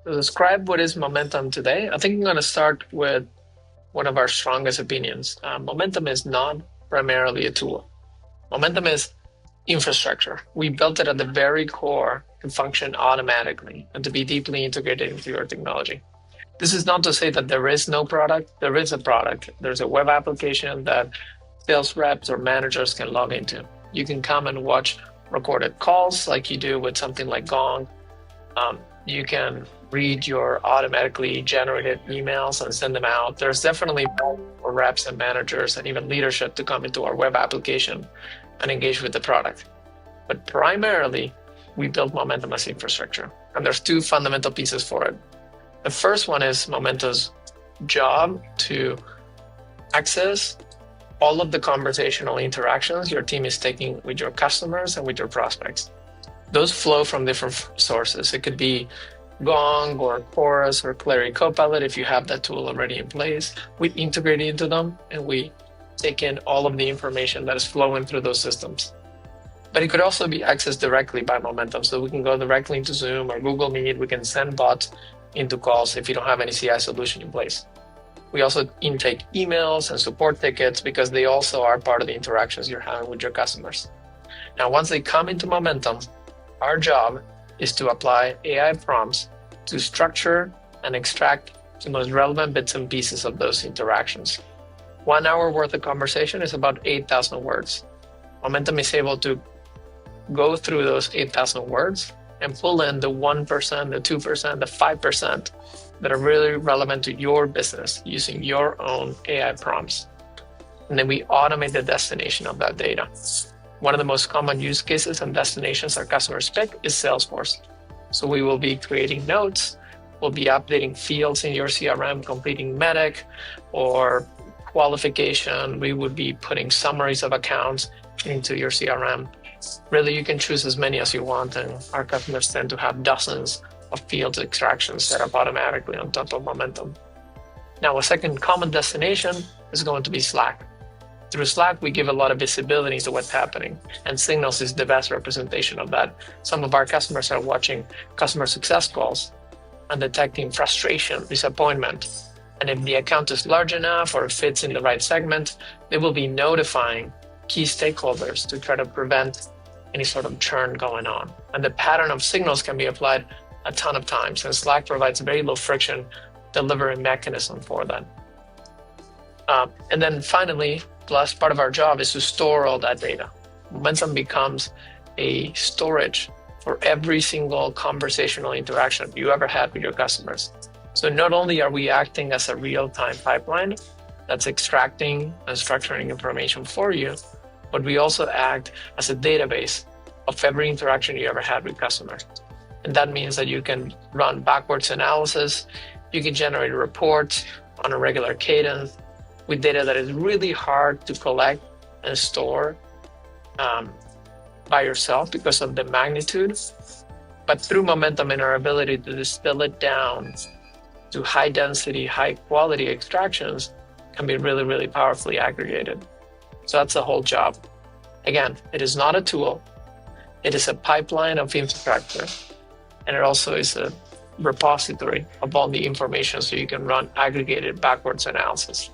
To describe what is momentum today, I think I'm going to start with one of our strongest opinions. Momentum is not primarily a tool. Momentum is infrastructure. We built it at the very core to function automatically and to be deeply integrated into your technology. This is not to say that there is no product. There is a product. There's a web application that sales reps or managers can log into. You can come and watch recorded calls like you do with something like Gong. You can read your automatically generated emails and send them out. There's definitely for reps and managers and even leadership to come into our web application and engage with the product. But primarily, we build Momentum as infrastructure. And there's two fundamental pieces for it. The first one is Momentum's job to access all of the conversational interactions your team is taking with your customers and with your prospects. Those flow from different sources. It could be Gong or Chorus or Clary Copilot if you have that tool already in place. We integrate into them and we take in all of the information that is flowing through those systems. But it could also be accessed directly by Momentum. So we can go directly into Zoom or Google Meet. We can send bots into calls if you don't have any CI solution in place. We also intake emails and support tickets because they also are part of the interactions you're having with your customers. Now, once they come into Momentum, our job is to apply AI prompts to structure and extract the most relevant bits and pieces of those interactions. 1 hour worth of conversation is about 8,000 words. Momentum is able to go through those 8,000 words and pull in the 1%, the 2%, the 5% that are really relevant to your business using your own AI prompts. And then we automate the destination of that data. One of the most common use cases and destinations our customers pick is Salesforce. So we will be creating notes, we'll be updating fields in your CRM, completing medic or qualification. We would be putting summaries of accounts into your CRM. Really, you can choose as many as you want, and our customers tend to have dozens of field extractions set up automatically on top of Momentum. Now, a second common destination is going to be Slack. Through Slack, we give a lot of visibility to what's happening, and Signals is the best representation of that. Some of our customers are watching customer success calls and detecting frustration, disappointment. And if the account is large enough or fits in the right segment, they will be notifying key stakeholders to try to prevent any sort of churn going on. And the pattern of Signals can be applied a ton of times, and Slack provides very low friction delivery mechanism for that. And then finally, the last part of our job is to store all that data. Momentum becomes a storage for every single conversational interaction you ever had with your customers. So not only are we acting as a real-time pipeline that's extracting and structuring information for you, but we also act as a database of every interaction you ever had with customers. And that means that you can run backwards analysis, you can generate reports on a regular cadence with data that is really hard to collect and store by yourself because of the magnitude. But through Momentum and our ability to distill it down to high density, high quality extractions can be really, really powerfully aggregated. So that's the whole job. Again, it is not a tool. It is a pipeline of infrastructure. And it also is a repository of all the information so you can run aggregated backwards analysis.